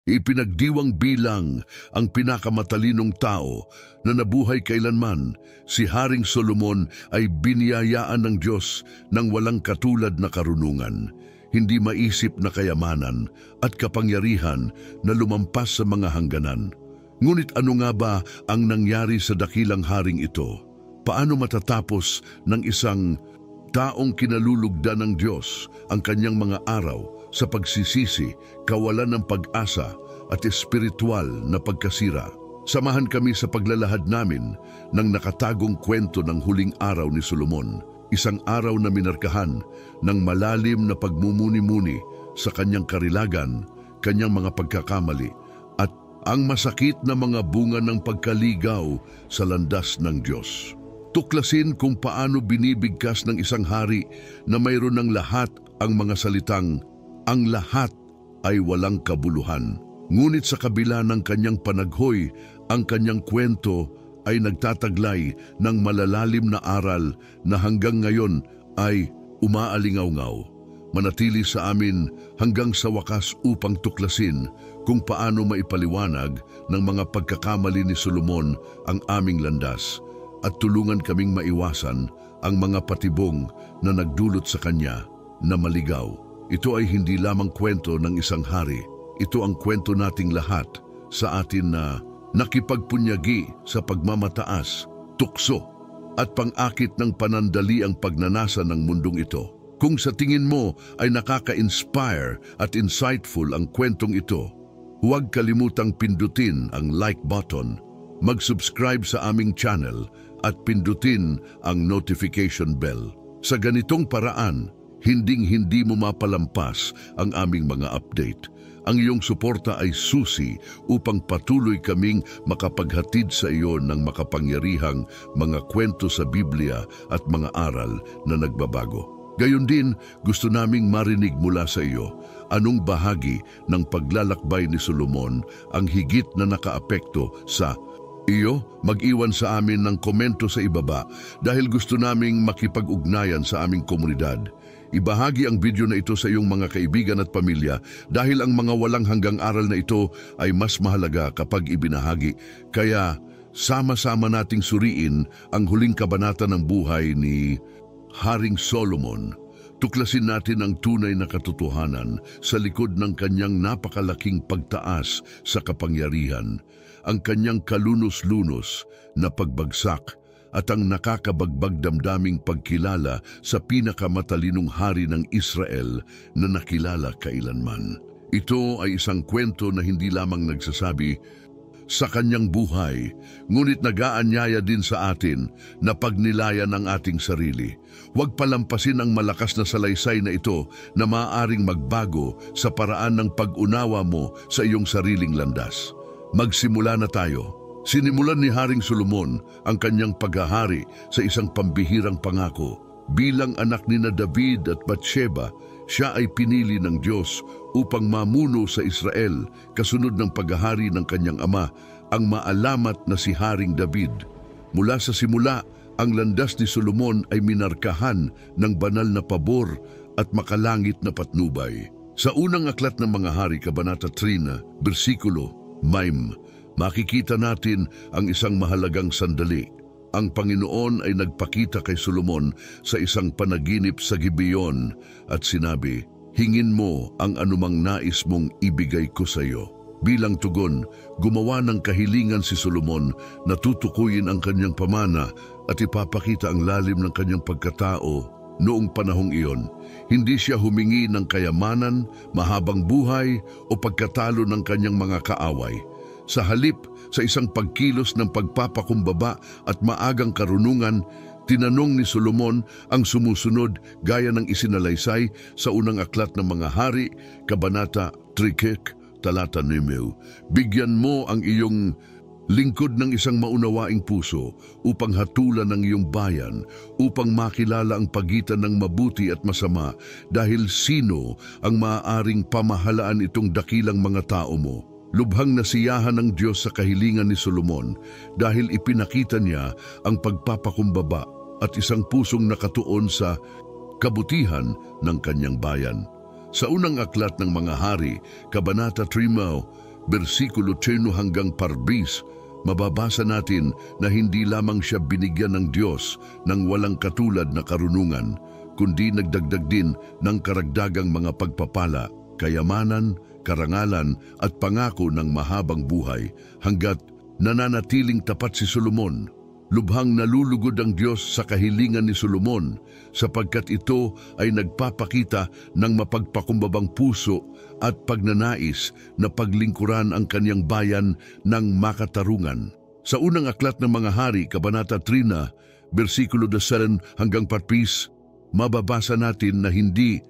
Ipinagdiwang bilang ang pinakamatalinong tao na nabuhay kailanman, si Haring Solomon ay biniyayaan ng Diyos ng walang katulad na karunungan, hindi maisip na kayamanan at kapangyarihan na lumampas sa mga hangganan. Ngunit ano nga ba ang nangyari sa dakilang haring ito? Paano matatapos ng isang taong kinalulugdan ng Diyos ang kanyang mga araw sa pagsisisi, kawalan ng pag-asa at espiritual na pagkasira? Samahan kami sa paglalahad namin ng nakatagong kwento ng huling araw ni Solomon, isang araw na minarkahan ng malalim na pagmumuni-muni sa kanyang karilagan, kanyang mga pagkakamali, at ang masakit na mga bunga ng pagkaligaw sa landas ng Diyos. Tuklasin kung paano binibigkas ng isang hari na mayroon ng lahat ang mga salitang, "Ang lahat ay walang kabuluhan." Ngunit sa kabila ng kanyang panaghoy, ang kanyang kwento ay nagtataglay ng malalalim na aral na hanggang ngayon ay umaalingaw-ngaw. Manatili sa amin hanggang sa wakas upang tuklasin kung paano maipaliwanag ng mga pagkakamali ni Solomon ang aming landas at tulungan kaming maiwasan ang mga patibong na nagdulot sa kanya na maligaw. Ito ay hindi lamang kwento ng isang hari. Ito ang kwento nating lahat sa atin na nakipagpunyagi sa pagmamataas, tukso at pang-akit ng panandali ang pagnanasa ng mundong ito. Kung sa tingin mo ay nakaka-inspire at insightful ang kwentong ito, huwag kalimutang pindutin ang like button, mag-subscribe sa aming channel at pindutin ang notification bell. Sa ganitong paraan, hinding-hindi mo mapalampas ang aming mga update. Ang iyong suporta ay susi upang patuloy kaming makapaghatid sa iyo ng makapangyarihang mga kwento sa Biblia at mga aral na nagbabago. Gayon din, gusto naming marinig mula sa iyo anong bahagi ng paglalakbay ni Solomon ang higit na nakaapekto sa iyo. Mag-iwan sa amin ng komento sa ibaba dahil gusto naming makipag-ugnayan sa aming komunidad. Ibahagi ang video na ito sa iyong mga kaibigan at pamilya dahil ang mga walang hanggang aral na ito ay mas mahalaga kapag ibinahagi. Kaya sama-sama nating suriin ang huling kabanata ng buhay ni Haring Solomon. Tuklasin natin ang tunay na katotohanan sa likod ng kanyang napakalaking pagtaas sa kapangyarihan, ang kanyang kalunos-lunos na pagbagsak, at ang nakakabagbag damdaming pagkilala sa pinakamatalinong hari ng Israel na nakilala kailanman. Ito ay isang kwento na hindi lamang nagsasabi sa kanyang buhay, ngunit nag-aanyaya din sa atin na pagnilayan ang ating sarili. Huwag palampasin ang malakas na salaysay na ito na maaaring magbago sa paraan ng pag-unawa mo sa iyong sariling landas. Magsimula na tayo. Sinimulan ni Haring Solomon ang kanyang paghahari sa isang pambihirang pangako. Bilang anak ni David at Bathsheba, siya ay pinili ng Diyos upang mamuno sa Israel kasunod ng paghahari ng kanyang ama, ang maalamat na si Haring David. Mula sa simula, ang landas ni Solomon ay minarkahan ng banal na pabor at makalangit na patnubay. Sa unang aklat ng mga hari, Kabanata 3, bersikulo 9, makikita natin ang isang mahalagang sandali. Ang Panginoon ay nagpakita kay Solomon sa isang panaginip sa Gibeon at sinabi, "Hingin mo ang anumang nais mong ibigay ko sa iyo." Bilang tugon, gumawa ng kahilingan si Solomon na tutukuyin ang kanyang pamana at ipapakita ang lalim ng kanyang pagkatao noong panahong iyon. Hindi siya humingi ng kayamanan, mahabang buhay o pagkatalo ng kanyang mga kaaway. Sa halip, sa isang pagkilos ng pagpapakumbaba at maagang karunungan, tinanong ni Solomon ang sumusunod gaya ng isinalaysay sa unang aklat ng mga hari, Kabanata 3, talata 9. Bigyan mo ang iyong lingkod ng isang maunawaing puso upang hatulan ng iyong bayan, upang makilala ang pagitan ng mabuti at masama, dahil sino ang maaaring pamahalaan itong dakilang mga tao mo. Lubhang nasiyahan ng Diyos sa kahilingan ni Solomon dahil ipinakita niya ang pagpapakumbaba at isang pusong nakatuon sa kabutihan ng kanyang bayan. Sa unang aklat ng mga hari, Kabanata 3, bersikulo 10 hanggang 14, mababasa natin na hindi lamang siya binigyan ng Diyos ng walang katulad na karunungan, kundi nagdagdag din ng karagdagang mga pagpapala, kayamanan, karangalan at pangako ng mahabang buhay hanggat nananatiling tapat si Solomon. Lubhang nalulugod ang Diyos sa kahilingan ni Solomon sapagkat ito ay nagpapakita ng mapagpakumbabang puso at pagnanais na paglingkuran ang kanyang bayan ng makatarungan. Sa unang aklat ng mga hari, Kabanata 3, bersikulo 7 hanggang 14, mababasa natin na hindi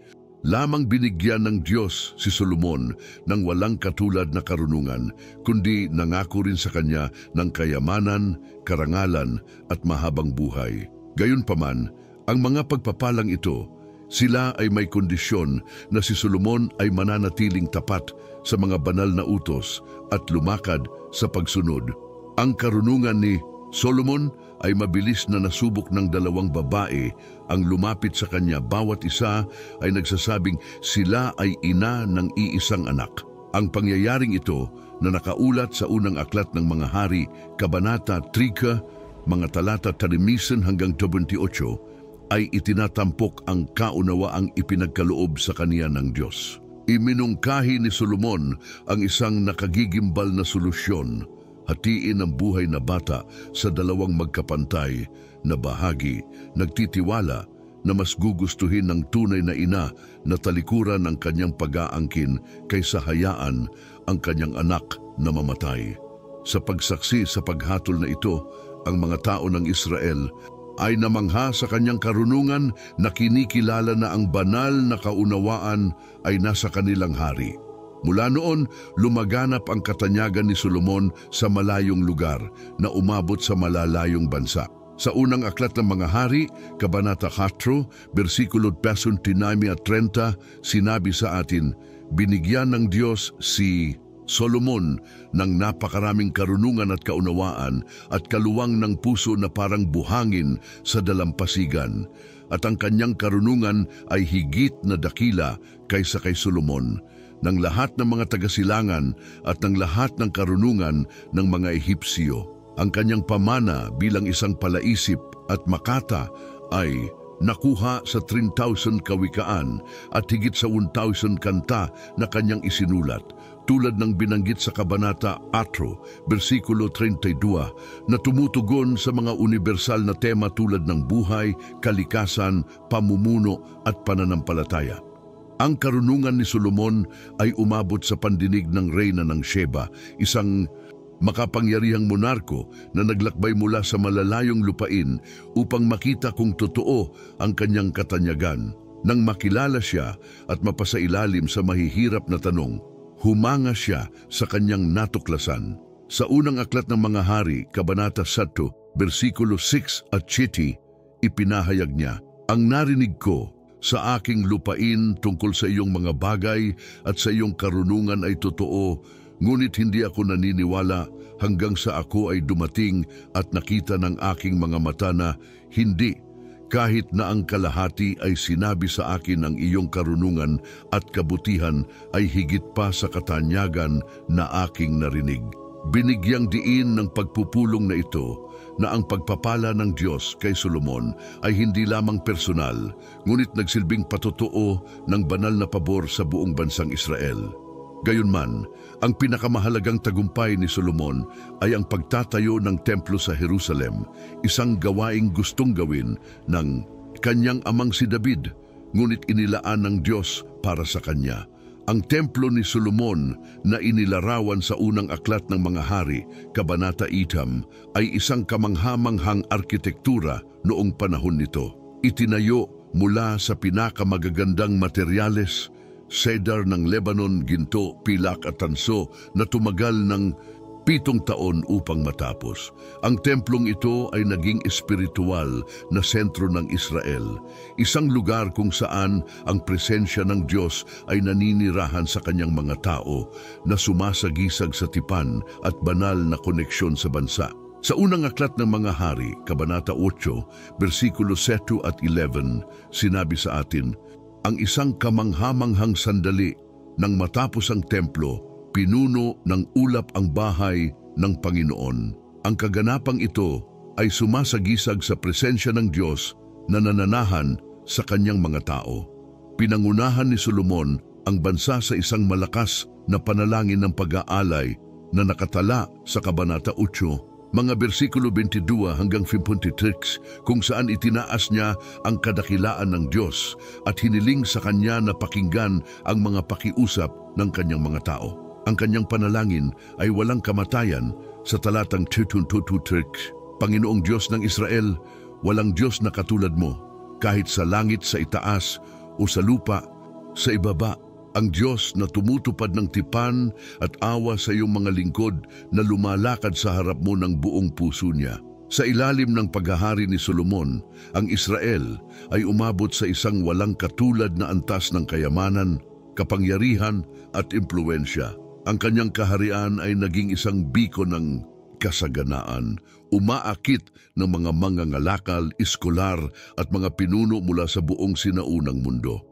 lamang binigyan ng Diyos si Solomon ng walang katulad na karunungan, kundi nangako rin sa kanya ng kayamanan, karangalan at mahabang buhay. Gayunpaman, ang mga pagpapalang ito, sila ay may kondisyon na si Solomon ay mananatiling tapat sa mga banal na utos at lumakad sa pagsunod. Ang karunungan ni Solomon ay mabilis na nasubok ng 2 babae ang lumapit sa kanya. Bawat isa ay nagsasabing sila ay ina ng iisang anak. Ang pangyayaring ito na nakaulat sa unang aklat ng mga hari, Kabanata 3, mga talata 13 hanggang 28, ay itinatampok ang kaunawaang ipinagkaloob sa kaniya ng Diyos. Iminungkahi ni Solomon ang isang nakagigimbal na solusyon: hatiin ang buhay na bata sa 2 magkapantay na bahagi, nagtitiwala na mas gugustuhin ng tunay na ina na talikuran ang kanyang pag-aangkin kaysa hayaan ang kanyang anak na mamatay. Sa pagsaksi sa paghatol na ito, ang mga tao ng Israel ay namangha sa kanyang karunungan na kinikilala na ang banal na kaunawaan ay nasa kanilang hari. Mula noon, lumaganap ang katanyagan ni Solomon sa malayong lugar na umabot sa malalayong bansa. Sa unang aklat ng mga hari, Kabanata 4, bersikulo 29 at 30, sinabi sa atin, binigyan ng Diyos si Solomon ng napakaraming karunungan at kaunawaan at kaluwang ng puso na parang buhangin sa dalampasigan. At ang kanyang karunungan ay higit na dakila kaysa kay Solomon, ng lahat ng mga tagasilangan at ng lahat ng karunungan ng mga Ehipsyo. Ang kanyang pamana bilang isang palaisip at makata ay nakuha sa 3,000 kawikaan at higit sa 1,000 kanta na kanyang isinulat, tulad ng binanggit sa Kabanata 4, bersikulo 32, na tumutugon sa mga universal na tema tulad ng buhay, kalikasan, pamumuno at pananampalataya. Ang karunungan ni Solomon ay umabot sa pandinig ng Reyna ng Sheba, isang makapangyarihang monarko na naglakbay mula sa malalayong lupain upang makita kung totoo ang kanyang katanyagan. Nang makilala siya at mapasailalim sa mahihirap na tanong, humanga siya sa kanyang natuklasan. Sa unang aklat ng mga hari, Kabanata 1, bersikulo 6 at 7, ipinahayag niya, ang narinig ko sa aking lupain tungkol sa iyong mga bagay at sa iyong karunungan ay totoo, ngunit hindi ako naniniwala hanggang sa ako ay dumating at nakita ng aking mga mata na hindi, kahit na ang kalahati ay sinabi sa akin ng iyong karunungan at kabutihan ay higit pa sa katanyagan na aking narinig. Binigyang diin ng pagpupulong na ito na ang pagpapala ng Diyos kay Solomon ay hindi lamang personal, ngunit nagsilbing patotoo ng banal na pabor sa buong bansang Israel. Gayunman, ang pinakamahalagang tagumpay ni Solomon ay ang pagtatayo ng templo sa Jerusalem, isang gawaing gustong gawin ng kanyang amang si David, ngunit inilaan ng Diyos para sa kanya. Ang templo ni Solomon na inilarawan sa unang aklat ng mga hari, Kabanata 8, ay isang kamanghamanghang arkitektura noong panahon nito. Itinayo mula sa pinakamagagandang materyales, cedar ng Lebanon, ginto, pilak at tanso na tumagal ng 7 taon upang matapos. Ang templong ito ay naging espiritual na sentro ng Israel, isang lugar kung saan ang presensya ng Diyos ay naninirahan sa kanyang mga tao na sumasagisag sa tipan at banal na koneksyon sa bansa. Sa unang aklat ng mga hari, Kabanata 8, bersikulo 7 at 11, sinabi sa atin, ang isang kamanghamanghang sandali nang matapos ang templo, pinuno ng ulap ang bahay ng Panginoon. Ang kaganapang ito ay sumasagisag sa presensya ng Diyos na nananahan sa kanyang mga tao. Pinangunahan ni Solomon ang bansa sa isang malakas na panalangin ng pag-aalay na nakatala sa Kabanata 8, mga bersikulo 22 hanggang 53, kung saan itinaas niya ang kadakilaan ng Diyos at hiniling sa kanya na pakinggan ang mga pakiusap ng kanyang mga tao. Ang kanyang panalangin ay walang kamatayan sa talatang 22, Panginoong Diyos ng Israel, walang Diyos na katulad mo, kahit sa langit sa itaas o sa lupa sa ibaba, ang Diyos na tumutupad ng tipan at awa sa iyong mga lingkod na lumalakad sa harap mo ng buong puso niya. Sa ilalim ng paghahari ni Solomon, ang Israel ay umabot sa isang walang katulad na antas ng kayamanan, kapangyarihan at impluensya. Ang kanyang kaharian ay naging isang biko ng kasaganaan, umaakit ng mga mangangalakal, iskolar at mga pinuno mula sa buong sinaunang mundo.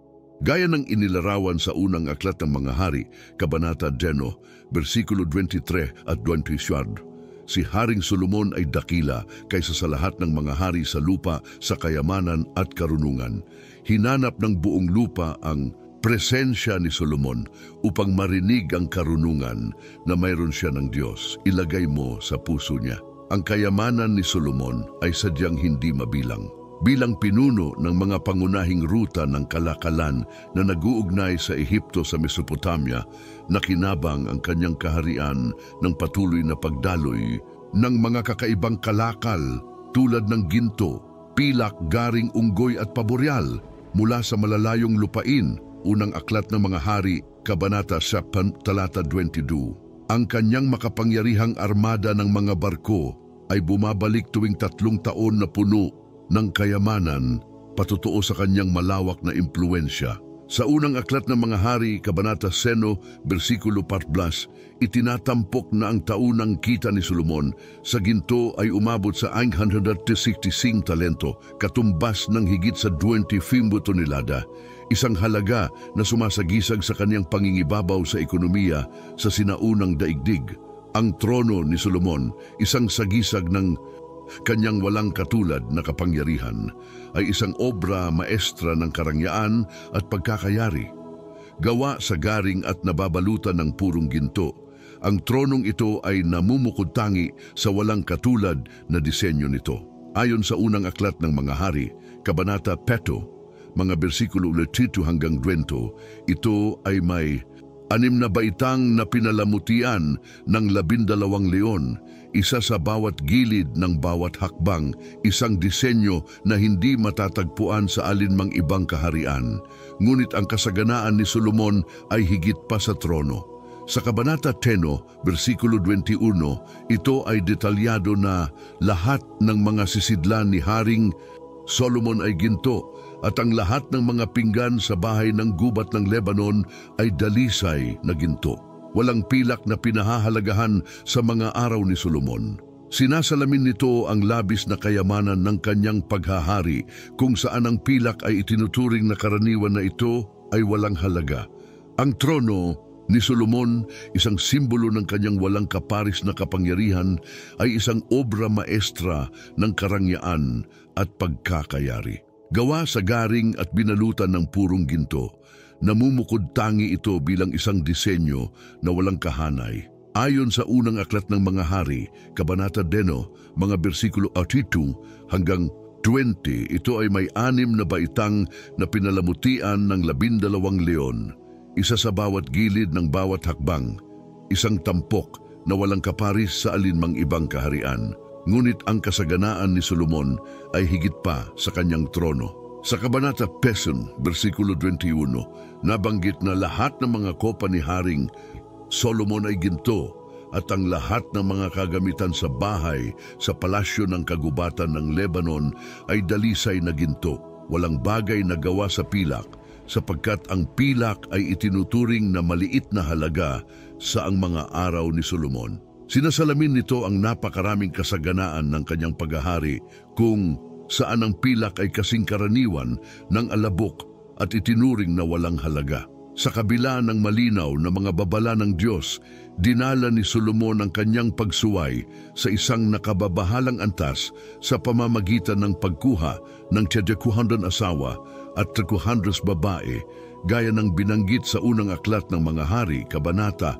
Gaya ng inilarawan sa unang aklat ng mga hari, Kabanata 10, bersikulo 23 at 24, si Haring Solomon ay dakila kaysa sa lahat ng mga hari sa lupa sa kayamanan at karunungan. Hinanap ng buong lupa ang presensya ni Solomon upang marinig ang karunungan na mayroon siya ng Diyos. Ilagay mo sa puso niya. Ang kayamanan ni Solomon ay sadyang hindi mabilang. Bilang pinuno ng mga pangunahing ruta ng kalakalan na nag-uugnay sa Ehipto sa Mesopotamia, nakinabang ang kanyang kaharian ng patuloy na pagdaloy ng mga kakaibang kalakal tulad ng ginto, pilak, garing, unggoy at paboreal mula sa malalayong lupain. Unang aklat ng mga hari, Kabanata 10, talata 22. Ang kanyang makapangyarihang armada ng mga barko ay bumabalik tuwing 3 taon na puno ng kayamanan, patutuo sa kanyang malawak na impluensya. Sa unang aklat ng mga hari, Kabanata 10, bersikulo 14, itinatampok na ang taunang kita ni Solomon sa ginto ay umabot sa 165 talento, katumbas ng higit sa 25 tonelada, isang halaga na sumasagisag sa kanyang pangingibabaw sa ekonomiya sa sinaunang daigdig. Ang trono ni Solomon, isang sagisag ng kanyang walang katulad na kapangyarihan, ay isang obra maestra ng karangyaan at pagkakayari. Gawa sa garing at nababalutan ng purong ginto, ang tronong ito ay namumukod-tangi sa walang katulad na disenyo nito. Ayon sa unang aklat ng mga hari, Kabanata 7, mga bersikulo 8 hanggang 20, ito ay may 6 na baitang na pinalamutian ng 12 leon, isa sa bawat gilid ng bawat hakbang, isang disenyo na hindi matatagpuan sa alinmang ibang kaharian. Ngunit ang kasaganaan ni Solomon ay higit pa sa trono. Sa Kabanata 10, bersikulo 21, ito ay detalyado na lahat ng mga sisidlan ni Haring Solomon ay ginto, at ang lahat ng mga pinggan sa bahay ng gubat ng Lebanon ay dalisay na ginto. Walang pilak na pinahahalagahan sa mga araw ni Solomon. Sinasalamin nito ang labis na kayamanan ng kanyang paghahari, kung saan ang pilak ay itinuturing na karaniwan na ito ay walang halaga. Ang trono ni Solomon, isang simbolo ng kanyang walang kaparis na kapangyarihan, ay isang obra maestra ng karangyaan at pagkakayari. Gawa sa garing at binalutan ng purong ginto, namumukod-tangi ito bilang isang disenyo na walang kahanay. Ayon sa unang aklat ng mga hari, Kabanata 10, mga bersikulo 2 hanggang 20, ito ay may 6 na baitang na pinalamutian ng 12 leon, isa sa bawat gilid ng bawat hakbang, isang tampok na walang kaparis sa alinmang ibang kaharian. Ngunit ang kasaganaan ni Solomon ay higit pa sa kanyang trono. Sa Kabanata 10, bersikulo 21, nabanggit na lahat ng mga kopa ni Haring Solomon ay ginto, at ang lahat ng mga kagamitan sa bahay sa palasyo ng kagubatan ng Lebanon ay dalisay na ginto. Walang bagay na gawa sa pilak, sapagkat ang pilak ay itinuturing na maliit na halaga sa ang mga araw ni Solomon. Sinasalamin nito ang napakaraming kasaganaan ng kanyang paghahari, kung saan ang pilak ay kasing karaniwan ng alabok at itinuring na walang halaga. Sa kabila ng malinaw na mga babala ng Diyos, dinala ni Solomon ang kanyang pagsuway sa isang nakababahalang antas sa pamamagitan ng pagkuha ng 200 asawa at 300 babae, gaya ng binanggit sa unang aklat ng mga hari, Kabanata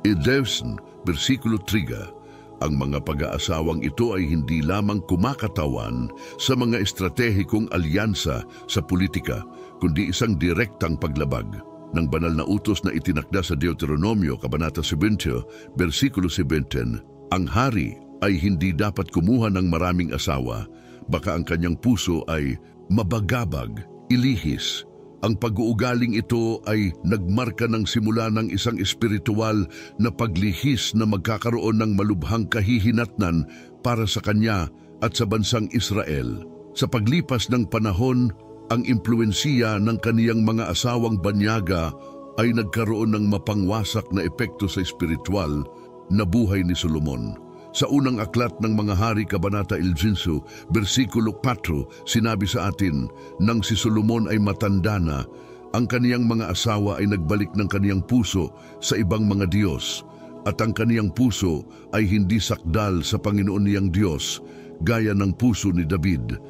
11, versikulo 3. Ang mga pag-aasawang ito ay hindi lamang kumakatawan sa mga estratehikong alyansa sa politika, kundi isang direktang paglabag ng banal na utos na itinakda sa Deuteronomio, Kabanata 20, versikulo 17. Ang hari ay hindi dapat kumuha ng maraming asawa, baka ang kanyang puso ay mabagabag, ilihis. Ang pag-uugaling ito ay nagmarka ng simula ng isang espiritual na paglihis na magkakaroon ng malubhang kahihinatnan para sa kanya at sa bansang Israel. Sa paglipas ng panahon, ang impluwensiya ng kaniyang mga asawang banyaga ay nagkaroon ng mapangwasak na epekto sa espiritual na buhay ni Solomon. Sa unang aklat ng mga hari, Kabanata 11, versikulo 4, sinabi sa atin, nang si Solomon ay matanda na, ang kaniyang mga asawa ay nagbalik ng kaniyang puso sa ibang mga Diyos, at ang kaniyang puso ay hindi sakdal sa Panginoon niyang Diyos, gaya ng puso ni David,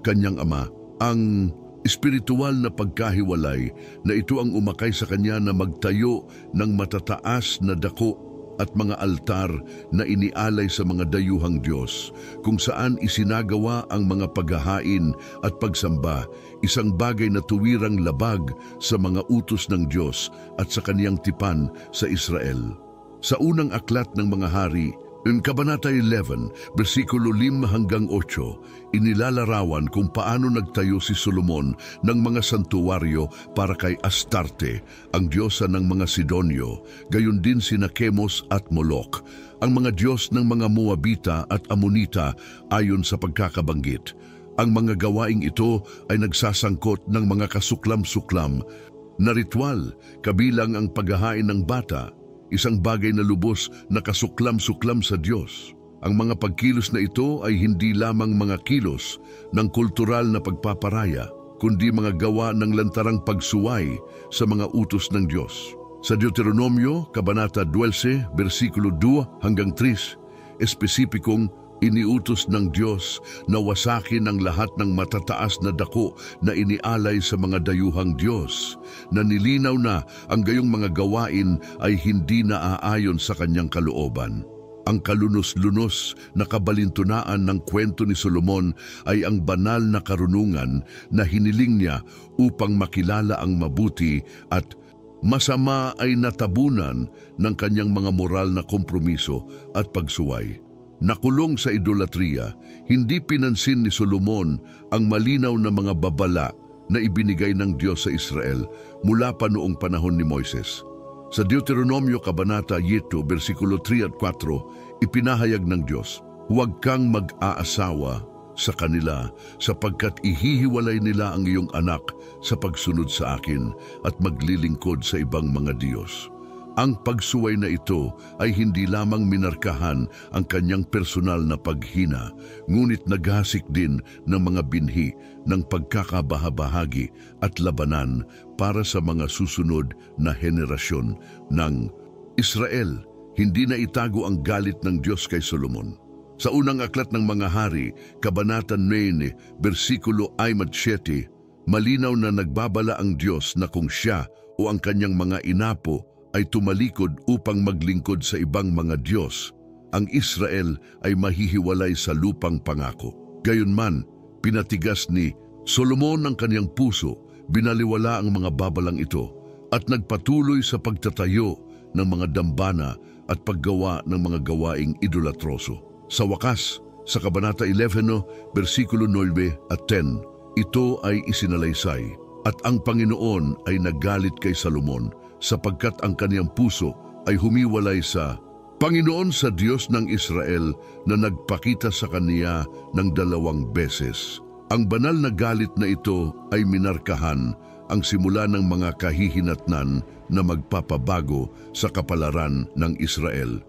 kanyang ama. Ang espiritual na pagkahiwalay na ito ang umakay sa kanya na magtayo ng matataas na dako at mga altar na inialay sa mga dayuhang Diyos, kung saan isinagawa ang mga paghahain at pagsamba, isang bagay na tuwirang labag sa mga utos ng Diyos at sa kaniyang tipan sa Israel. Sa unang aklat ng mga hari, Kabanata 11, versikulo 5 hanggang 8, inilalarawan kung paano nagtayo si Solomon ng mga santuwaryo para kay Astarte, ang diyosa ng mga Sidonyo, gayon din sina Chemos at Molok, ang mga diyos ng mga Moabita at Amonita ayon sa pagkakabanggit. Ang mga gawaing ito ay nagsasangkot ng mga kasuklam-suklam na ritual, kabilang ang paghahain ng bata, isang bagay na lubos na kasuklam-suklam sa Diyos. Ang mga pagkilos na ito ay hindi lamang mga kilos ng kultural na pagpaparaya, kundi mga gawa ng lantarang pagsuway sa mga utos ng Diyos. Sa Deuteronomio, Kabanata 12, versikulo 2 hanggang 3, espesipikong iniutos ng Diyos na wasakin ang lahat ng matataas na dako na inialay sa mga dayuhang Diyos, na nilinaw na ang gayong mga gawain ay hindi naaayon sa kanyang kalooban. Ang kalunos-lunos na kabalintunaan ng kwento ni Solomon ay ang banal na karunungan na hiniling niya upang makilala ang mabuti at masama ay natabunan ng kanyang mga moral na kompromiso at pagsuway. Nakulong sa idolatriya, hindi pinansin ni Solomon ang malinaw na mga babala na ibinigay ng Diyos sa Israel mula pa noong panahon ni Moises. Sa Deuteronomio Kabanata 7, versikulo 3 at 4, ipinahayag ng Diyos, huwag kang mag-aasawa sa kanila sapagkat ihihiwalay nila ang iyong anak sa pagsunod sa akin at maglilingkod sa ibang mga Diyos. Ang pagsuway na ito ay hindi lamang minarkahan ang kanyang personal na paghina, ngunit naghasik din ng mga binhi ng pagkakabahabahagi at labanan para sa mga susunod na henerasyon ng Israel. Hindi na itago ang galit ng Diyos kay Solomon. Sa unang aklat ng mga hari, Kabanata 9, versikulo 7, malinaw na nagbabala ang Diyos na kung siya o ang kanyang mga inapo ay tumalikod upang maglingkod sa ibang mga Diyos, ang Israel ay mahihiwalay sa lupang pangako. Gayunman, pinatigas ni Solomon ang kanyang puso, binaliwala ang mga babalang ito, at nagpatuloy sa pagtatayo ng mga dambana at paggawa ng mga gawaing idolatroso. Sa wakas, sa Kabanata 11, versikulo 9 at 10, ito ay isinalaysay, at ang Panginoon ay nagalit kay Solomon, sapagkat ang kaniyang puso ay humiwalay sa Panginoon, sa Diyos ng Israel na nagpakita sa kaniya ng 2 beses. Ang banal na galit na ito ay minarkahan ang simula ng mga kahihinatnan na magpapabago sa kapalaran ng Israel.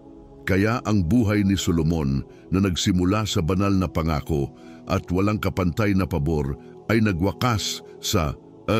Kaya ang buhay ni Solomon na nagsimula sa banal na pangako at walang kapantay na pabor ay nagwakas sa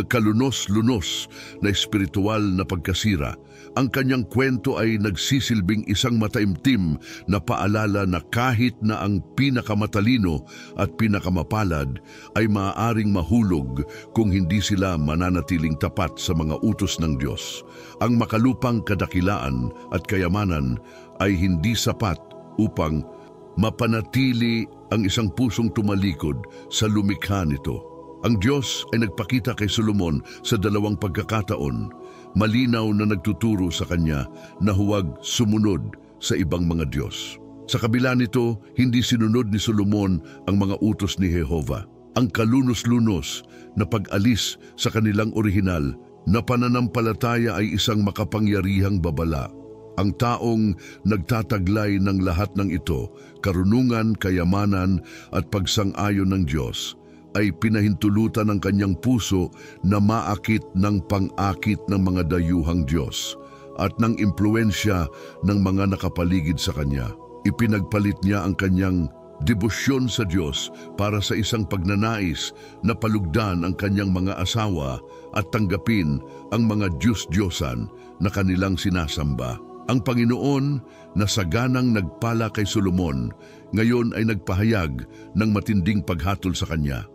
kalunos-lunos na espiritual na pagkasira. Ang kanyang kwento ay nagsisilbing isang mataimtim na paalala na kahit na ang pinakamatalino at pinakamapalad ay maaaring mahulog kung hindi sila mananatiling tapat sa mga utos ng Diyos. Ang makalupang kadakilaan at kayamanan ay hindi sapat upang mapanatili ang isang pusong tumalikod sa lumikha nito. Ang Diyos ay nagpakita kay Solomon sa dalawang pagkakataon, malinaw na nagtuturo sa kanya na huwag sumunod sa ibang mga Diyos. Sa kabila nito, hindi sinunod ni Solomon ang mga utos ni Jehova. Ang kalunos-lunos na pag-alis sa kanilang orihinal na pananampalataya ay isang makapangyarihang babala. Ang taong nagtataglay ng lahat ng ito, karunungan, kayamanan at pagsang-ayon ng Diyos, ay pinahintulutan ng kanyang puso na maakit ng pang-akit ng mga dayuhang Diyos at ng impluensya ng mga nakapaligid sa kanya. Ipinagpalit niya ang kanyang debosyon sa Diyos para sa isang pagnanais na palugdan ang kanyang mga asawa at tanggapin ang mga Diyos-Diyosan na kanilang sinasamba. Ang Panginoon na saganang nagpala kay Solomon ngayon ay nagpahayag ng matinding paghatol sa kanya.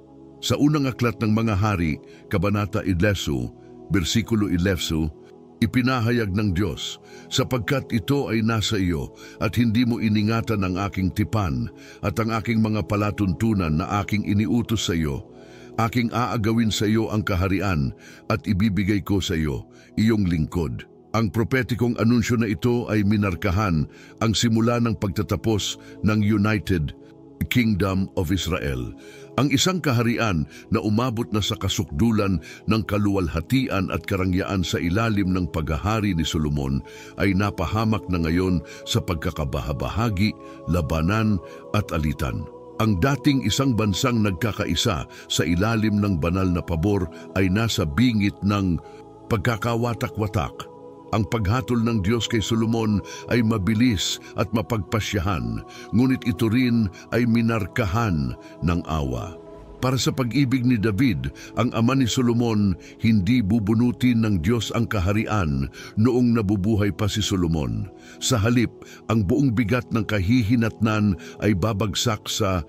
Sa unang aklat ng mga hari, Kabanata 11, versikulo 11, ipinahayag ng Diyos, sapagkat ito ay nasa iyo at hindi mo iningatan ang aking tipan at ang aking mga palatuntunan na aking iniutos sa iyo. Aking aagawin sa iyo ang kaharian at ibibigay ko sa iyo, iyong lingkod. Ang propetikong anunsyo na ito ay minarkahan ang simula ng pagtatapos ng United Kingdom of Israel. Ang isang kaharian na umabot na sa kasukdulan ng kaluwalhatian at karangyaan sa ilalim ng paghahari ni Solomon ay napahamak na ngayon sa pagkakabahabahagi, labanan at alitan. Ang dating isang bansang nagkakaisa sa ilalim ng banal na pabor ay nasa bingit ng pagkakawatak-watak. Ang paghatol ng Diyos kay Solomon ay mabilis at mapagpasyahan, ngunit ito rin ay minarkahan ng awa. Para sa pag-ibig ni David, ang ama ni Solomon, hindi bubunutin ng Diyos ang kaharian noong nabubuhay pa si Solomon. Sa halip, ang buong bigat ng kahihinatnan ay babagsak sa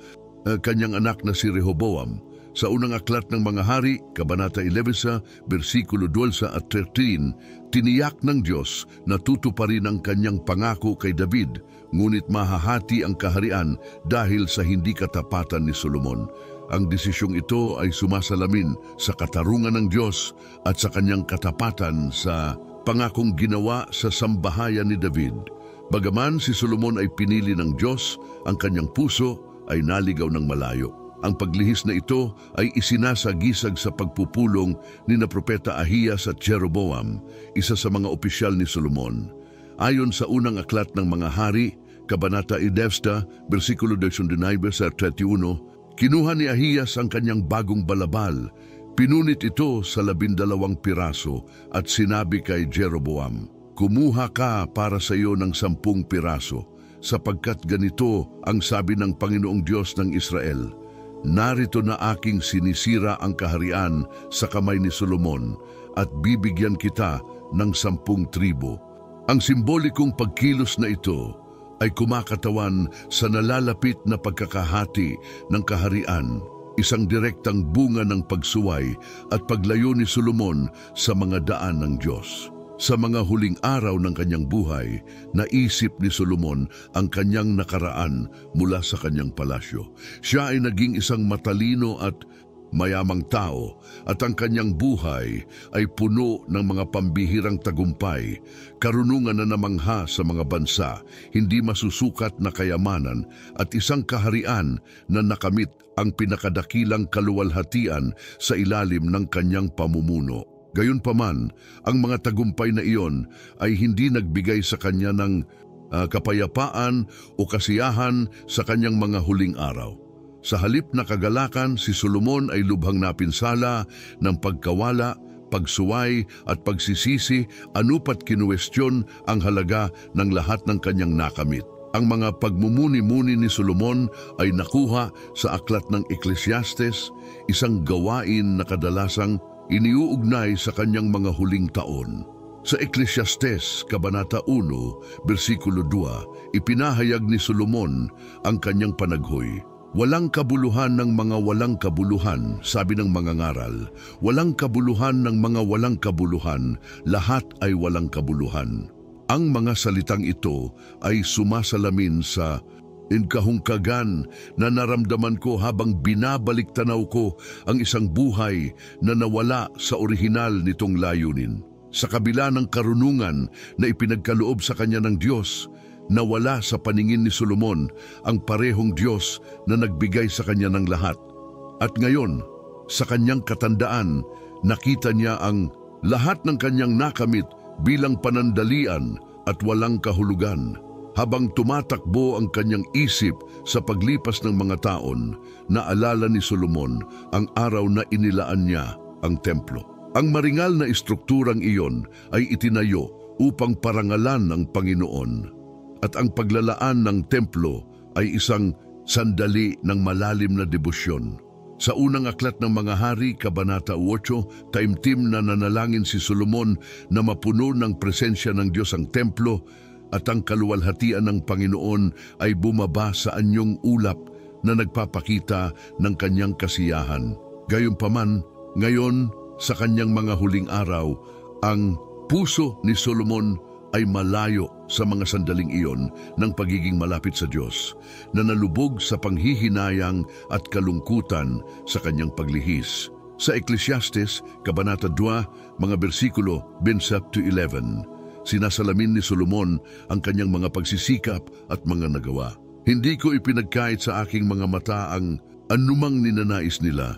kanyang anak na si Rehoboam. Sa unang aklat ng mga hari, Kabanata 11, versikulo 12 at 13, tiniyak ng Diyos na tutuparin ang kanyang pangako kay David, ngunit mahahati ang kaharian dahil sa hindi katapatan ni Solomon. Ang desisyong ito ay sumasalamin sa katarungan ng Diyos at sa kanyang katapatan sa pangakong ginawa sa sambahayan ni David. Bagaman si Solomon ay pinili ng Diyos, ang kanyang puso ay naligaw ng malayo. Ang paglihis na ito ay isinasagisag sa pagpupulong ni na Propeta Ahiyas at Jeroboam, isa sa mga opisyal ni Solomon. Ayon sa unang aklat ng mga hari, Kabanata 11, versikulo 19 sa 31, kinuha ni Ahiyas ang kanyang bagong balabal, pinunit ito sa 12 piraso at sinabi kay Jeroboam, kumuha ka para sa iyo ng 10 piraso, sapagkat ganito ang sabi ng Panginoong Diyos ng Israel, narito na aking sinisira ang kaharian sa kamay ni Solomon at bibigyan kita ng 10 tribo. Ang simbolikong pagkilos na ito ay kumakatawan sa nalalapit na pagkakahati ng kaharian, isang direktang bunga ng pagsuway at paglayo ni Solomon sa mga daan ng Diyos. Sa mga huling araw ng kanyang buhay, naisip ni Solomon ang kanyang nakaraan mula sa kanyang palasyo. Siya ay naging isang matalino at mayamang tao at ang kanyang buhay ay puno ng mga pambihirang tagumpay, karunungan na namangha sa mga bansa, hindi masusukat na kayamanan at isang kaharian na nakamit ang pinakadakilang kaluwalhatian sa ilalim ng kanyang pamumuno. Gayunpaman, ang mga tagumpay na iyon ay hindi nagbigay sa kanya ng kapayapaan o kasiyahan sa kanyang mga huling araw. Sa halip na kagalakan, si Solomon ay lubhang napinsala ng pagkawala, pagsuway at pagsisisi, anupat kinuwestiyon ang halaga ng lahat ng kanyang nakamit. Ang mga pagmumuni-muni ni Solomon ay nakuha sa aklat ng Ecclesiastes, isang gawain na kadalasang iniuugnay sa kanyang mga huling taon. Sa Ecclesiastes, Kabanata 1, versikulo 2, ipinahayag ni Solomon ang kanyang panaghoy. Walang kabuluhan ng mga walang kabuluhan, sabi ng mga ngaral. Walang kabuluhan ng mga walang kabuluhan, lahat ay walang kabuluhan. Ang mga salitang ito ay sumasalamin sa kahungkagan na naramdaman ko habang binabalik tanaw ko ang isang buhay na nawala sa orihinal nitong layunin. Sa kabila ng karunungan na ipinagkaloob sa kanya ng Diyos, nawala sa paningin ni Solomon ang parehong Diyos na nagbigay sa kanya ng lahat. At ngayon, sa kanyang katandaan, nakita niya ang lahat ng kanyang nakamit bilang panandalian at walang kahulugan. Habang tumatakbo ang kanyang isip sa paglipas ng mga taon, naalala ni Solomon ang araw na inilaan niya ang templo. Ang maringal na istrukturang iyon ay itinayo upang parangalan ng Panginoon. At ang paglalaan ng templo ay isang sandali ng malalim na debosyon. Sa unang aklat ng mga hari, Kabanata 8, taimtim na nanalangin si Solomon na mapuno ng presensya ng Diyos ang templo at ang kaluwalhatian ng Panginoon ay bumaba sa anyong ulap na nagpapakita ng kanyang kasiyahan. Gayunpaman, ngayon sa kanyang mga huling araw, ang puso ni Solomon ay malayo sa mga sandaling iyon ng pagiging malapit sa Diyos, na nalubog sa panghihinayang at kalungkutan sa kanyang paglihis. Sa Ecclesiastes, Kabanata 2, mga bersikulo 10-11, sinasalamin ni Solomon ang kanyang mga pagsisikap at mga nagawa. Hindi ko ipinagkait sa aking mga mata ang anumang ninanais nila,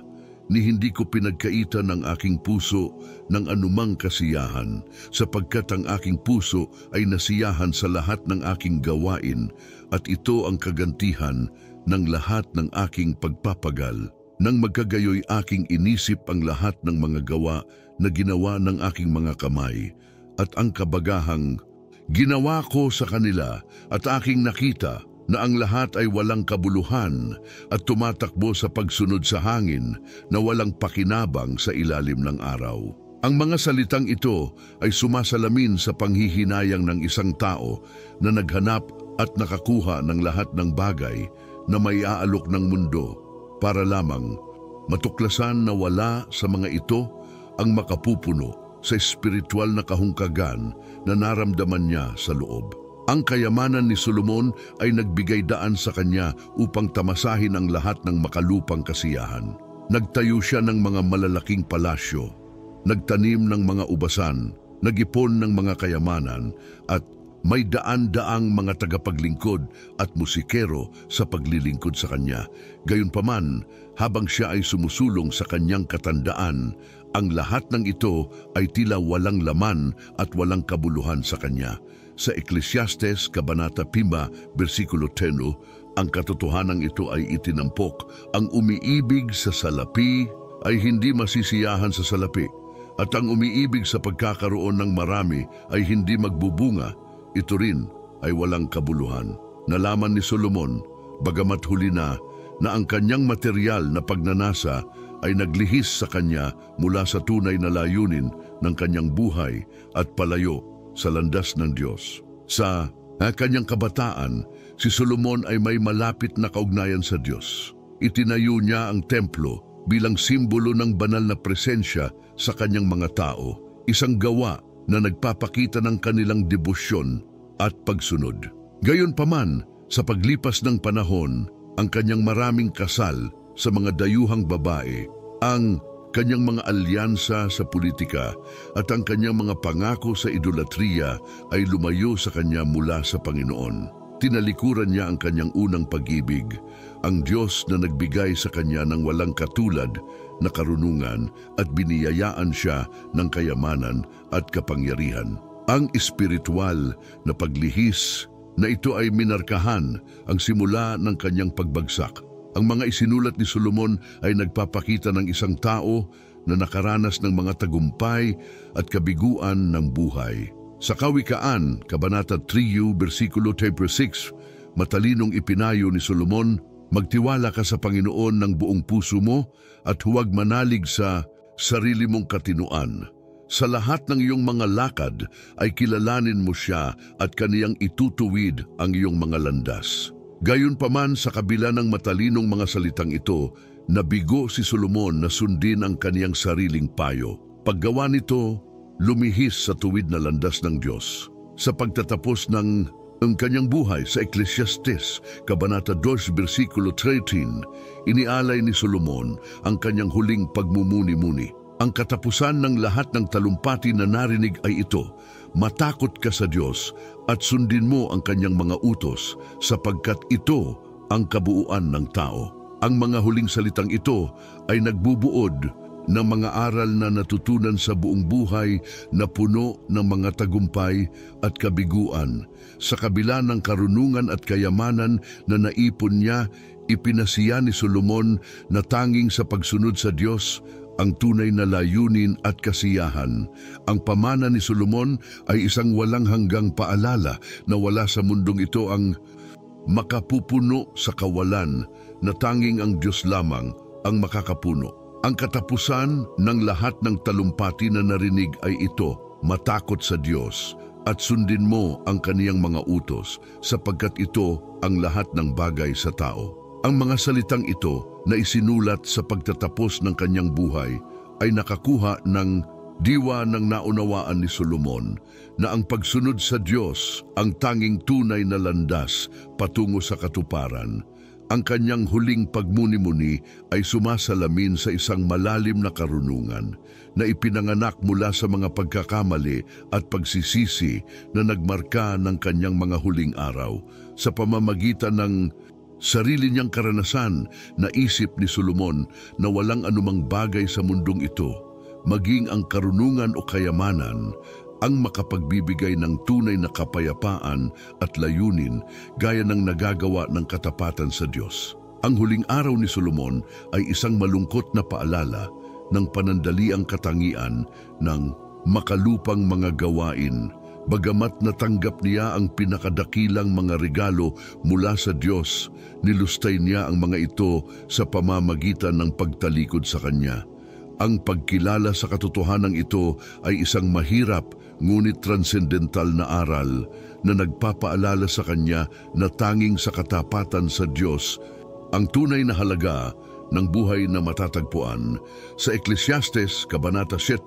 ni hindi ko pinagkaitan ng aking puso ng anumang kasiyahan, sapagkat ang aking puso ay nasiyahan sa lahat ng aking gawain, at ito ang kagantihan ng lahat ng aking pagpapagal. Nang magkagayoy aking inisip ang lahat ng mga gawa na ginawa ng aking mga kamay, at ang kabagahang ginawa ko sa kanila, at aking nakita na ang lahat ay walang kabuluhan at tumatakbo sa pagsunod sa hangin na walang pakinabang sa ilalim ng araw. Ang mga salitang ito ay sumasalamin sa panghihinayang ng isang tao na naghanap at nakakuha ng lahat ng bagay na may aalok ng mundo para lamang matuklasan na wala sa mga ito ang makapupuno sa espiritual na kahungkagan na naramdaman niya sa loob. Ang kayamanan ni Solomon ay nagbigay daan sa kanya upang tamasahin ang lahat ng makalupang kasiyahan. Nagtayo siya ng mga malalaking palasyo, nagtanim ng mga ubasan, nag-ipon ng mga kayamanan, at may daan-daang mga tagapaglingkod at musikero sa paglilingkod sa kanya. Gayunpaman, habang siya ay sumusulong sa kanyang katandaan, ang lahat ng ito ay tila walang laman at walang kabuluhan sa kanya. Sa Ecclesiastes, Kabanata 5, versikulo 10, ang katotohanan ito ay itinampok. Ang umiibig sa salapi ay hindi masisiyahan sa salapi, at ang umiibig sa pagkakaroon ng marami ay hindi magbubunga. Ito rin ay walang kabuluhan. Nalaman ni Solomon, bagamat huli na ang kanyang material na pagnanasa ay naglihis sa kanya mula sa tunay na layunin ng kanyang buhay at palayo sa landas ng Diyos. Sa kanyang kabataan, si Solomon ay may malapit na kaugnayan sa Diyos. Itinayo niya ang templo bilang simbolo ng banal na presensya sa kanyang mga tao, isang gawa na nagpapakita ng kanilang debosyon at pagsunod. Gayunpaman, sa paglipas ng panahon, ang kanyang maraming kasal sa mga dayuhang babae, ang kanyang mga alyansa sa politika at ang kanyang mga pangako sa idolatriya ay lumayo sa kanya mula sa Panginoon. Tinalikuran niya ang kanyang unang pag-ibig, ang Diyos na nagbigay sa kanya ng walang katulad na karunungan, at biniyayaan siya ng kayamanan at kapangyarihan. Ang espiritual na paglihis na ito ay minarkahan ang simula ng kanyang pagbagsak. Ang mga isinulat ni Solomon ay nagpapakita ng isang tao na nakaranas ng mga tagumpay at kabiguan ng buhay. Sa Kawikaan, Kabanata 3, versikulo 6, matalinong ipinayo ni Solomon, magtiwala ka sa Panginoon ng buong puso mo at huwag manalig sa sarili mong katinuan. Sa lahat ng iyong mga lakad ay kilalanin mo siya at kaniyang itutuwid ang iyong mga landas. Gayunpaman sa kabila ng matalinong mga salitang ito, nabigo si Solomon na sundin ang kaniyang sariling payo. Paggawa nito, lumihis sa tuwid na landas ng Diyos. Sa pagtatapos ng kanyang buhay sa Ecclesiastes, Kabanata 2, versikulo 13, inialay ni Solomon ang kanyang huling pagmumuni-muni. Ang katapusan ng lahat ng talumpati na narinig ay ito: matakot ka sa Diyos at sundin mo ang kanyang mga utos, sapagkat ito ang kabuuan ng tao. Ang mga huling salitang ito ay nagbubuod ng mga aral na natutunan sa buong buhay na puno ng mga tagumpay at kabiguan. Sa kabila ng karunungan at kayamanan na naipon niya, ipinasiya ni Solomon na tanging sa pagsunod sa Diyos ang tunay na layunin at kasiyahan. Ang pamana ni Solomon ay isang walang hanggang paalala na wala sa mundong ito ang makapupuno sa kawalan, na tanging ang Diyos lamang ang makakapuno. Ang katapusan ng lahat ng talumpati na narinig ay ito: matakot sa Diyos at sundin mo ang kaniyang mga utos, sapagkat ito ang lahat ng bagay sa tao. Ang mga salitang ito na isinulat sa pagtatapos ng kanyang buhay ay nakakuha ng diwa ng naunawaan ni Solomon na ang pagsunod sa Diyos ang tanging tunay na landas patungo sa katuparan. Ang kanyang huling pagmuni-muni ay sumasalamin sa isang malalim na karunungan na ipinanganak mula sa mga pagkakamali at pagsisisi na nagmarka ng kanyang mga huling araw. Sa pamamagitan ng sarili niyang karanasan, naisip ni Solomon na walang anumang bagay sa mundong ito, maging ang karunungan o kayamanan, ang makapagbibigay ng tunay na kapayapaan at layunin gaya ng nagagawa ng katapatan sa Diyos. Ang huling araw ni Solomon ay isang malungkot na paalala ng panandaliang katangian ng makalupang mga gawain. Bagamat natanggap niya ang pinakadakilang mga regalo mula sa Diyos, nilustay niya ang mga ito sa pamamagitan ng pagtalikod sa Kanya. Ang pagkilala sa katotohanan ito ay isang mahirap ngunit transcendental na aral na nagpapaalala sa kanya na tanging sa katapatan sa Diyos ang tunay na halaga ng buhay na matatagpuan. Sa Ecclesiastes, Kabanata 7,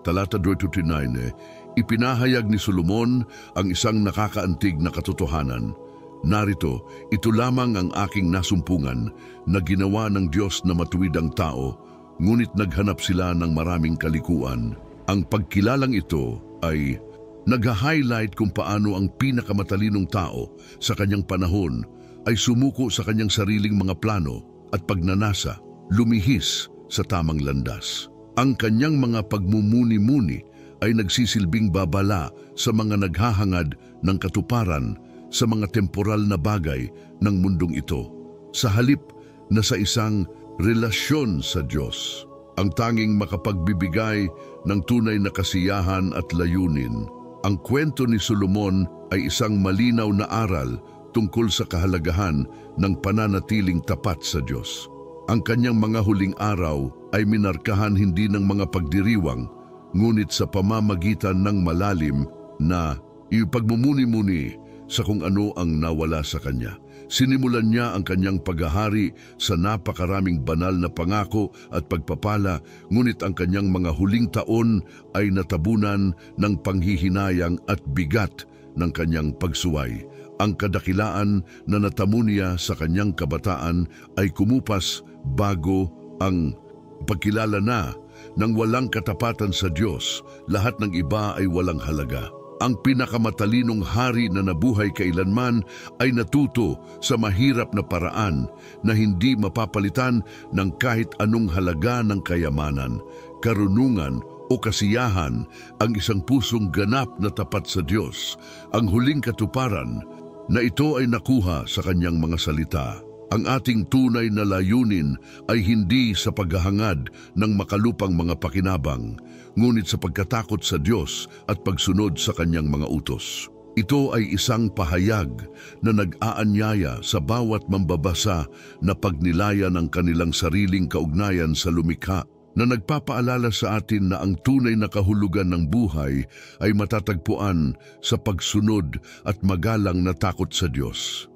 talata 2-9, ipinahayag ni Solomon ang isang nakakaantig na katotohanan. Narito, ito lamang ang aking nasumpungan na ginawa ng Diyos na matuwid ang tao, ngunit naghanap sila ng maraming kalikuan. Ang pagkilalang ito ay nag-highlight kung paano ang pinakamatalinong tao sa kanyang panahon ay sumuko sa kanyang sariling mga plano at pagnanasa, lumihis sa tamang landas. Ang kanyang mga pagmumuni-muni ay nagsisilbing babala sa mga naghahangad ng katuparan sa mga temporal na bagay ng mundong ito, sa halip na sa isang relasyon sa Diyos, ang tanging makapagbibigay ng tunay na kasiyahan at layunin. Ang kwento ni Solomon ay isang malinaw na aral tungkol sa kahalagahan ng pananatiling tapat sa Diyos. Ang kanyang mga huling araw ay minarkahan hindi ng mga pagdiriwang, ngunit sa pamamagitan ng malalim na ipagmumuni-muni sa kung ano ang nawala sa kanya. Sinimulan niya ang kanyang paghahari sa napakaraming banal na pangako at pagpapala, ngunit ang kanyang mga huling taon ay natabunan ng panghihinayang at bigat ng kanyang pagsuway. Ang kadakilaan na natamo niya sa kanyang kabataan ay kumupas bago ang pagkilala na ng walang katapatan sa Diyos. Lahat ng iba ay walang halaga. Ang pinakamatalinong hari na nabuhay kailanman ay natuto sa mahirap na paraan na hindi mapapalitan ng kahit anong halaga ng kayamanan, karunungan o kasiyahan, ang isang pusong ganap na tapat sa Diyos. Ang huling katuparan na ito ay nakuha sa kanyang mga salita. Ang ating tunay na layunin ay hindi sa paghahangad ng makalupang mga pakinabang, ngunit sa pagkatakot sa Diyos at pagsunod sa kanyang mga utos. Ito ay isang pahayag na nag-aanyaya sa bawat mambabasa na pagnilayan ang kanilang sariling kaugnayan sa lumikha na nagpapaalala sa atin na ang tunay na kahulugan ng buhay ay matatagpuan sa pagsunod at magalang na takot sa Diyos.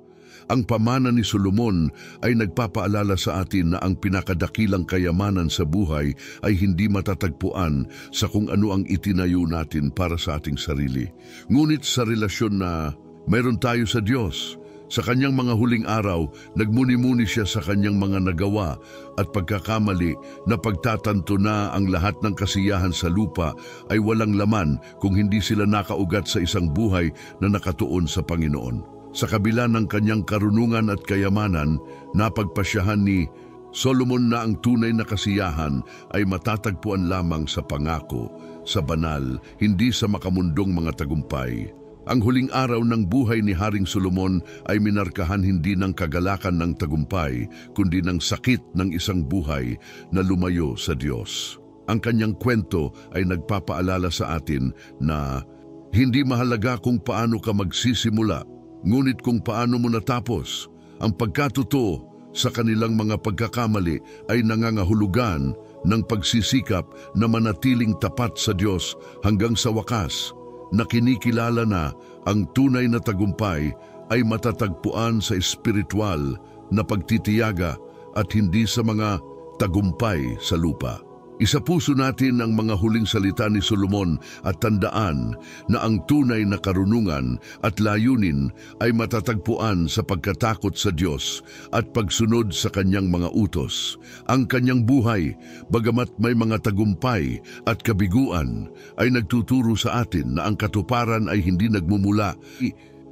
Ang pamana ni Solomon ay nagpapaalala sa atin na ang pinakadakilang kayamanan sa buhay ay hindi matatagpuan sa kung ano ang itinayo natin para sa ating sarili. Ngunit sa relasyon na mayroon tayo sa Diyos, sa kanyang mga huling araw, nagmuni-muni siya sa kanyang mga nagawa at pagkakamali na pagtatanto na ang lahat ng kasiyahan sa lupa ay walang laman kung hindi sila nakaugat sa isang buhay na nakatuon sa Panginoon. Sa kabila ng kanyang karunungan at kayamanan, napagpasyahan ni Solomon na ang tunay na kasiyahan ay matatagpuan lamang sa pangako, sa banal, hindi sa makamundong mga tagumpay. Ang huling araw ng buhay ni Haring Solomon ay minarkahan hindi ng kagalakan ng tagumpay, kundi ng sakit ng isang buhay na lumayo sa Diyos. Ang kanyang kwento ay nagpapaalala sa atin na hindi mahalaga kung paano ka magsisimula, ngunit kung paano mo natapos. Ang pagkatotoo sa kanilang mga pagkakamali ay nangangahulugan ng pagsisikap na manatiling tapat sa Diyos hanggang sa wakas, na kinikilala na ang tunay na tagumpay ay matatagpuan sa espiritual na pagtitiyaga at hindi sa mga tagumpay sa lupa. Isapuso natin ang mga huling salita ni Solomon at tandaan na ang tunay na karunungan at layunin ay matatagpuan sa pagkatakot sa Diyos at pagsunod sa kanyang mga utos. Ang kanyang buhay, bagamat may mga tagumpay at kabiguan, ay nagtuturo sa atin na ang katuparan ay hindi nagmumula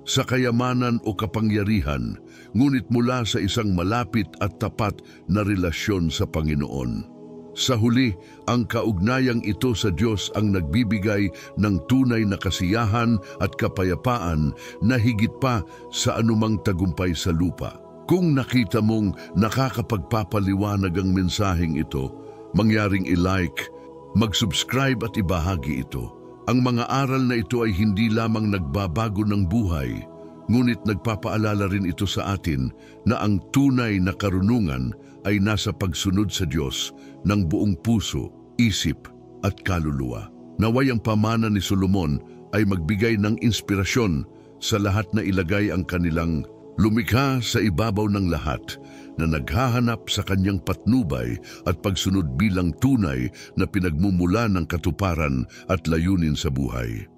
sa kayamanan o kapangyarihan, ngunit mula sa isang malapit at tapat na relasyon sa Panginoon. Sa huli, ang kaugnayang ito sa Diyos ang nagbibigay ng tunay na kasiyahan at kapayapaan na higit pa sa anumang tagumpay sa lupa. Kung nakita mong nakakapagpapaliwanag ang mensaheng ito, mangyaring i-like, mag-subscribe at ibahagi ito. Ang mga aral na ito ay hindi lamang nagbabago ng buhay, ngunit nagpapaalala rin ito sa atin na ang tunay na karunungan ay nasa pagsunod sa Diyos ng buong puso, isip at kaluluwa. Naway ang pamana ni Solomon ay magbigay ng inspirasyon sa lahat na ilagay ang kanilang lumikha sa ibabaw ng lahat, na naghahanap sa kanyang patnubay at pagsunod bilang tunay na pinagmumula ng katuparan at layunin sa buhay.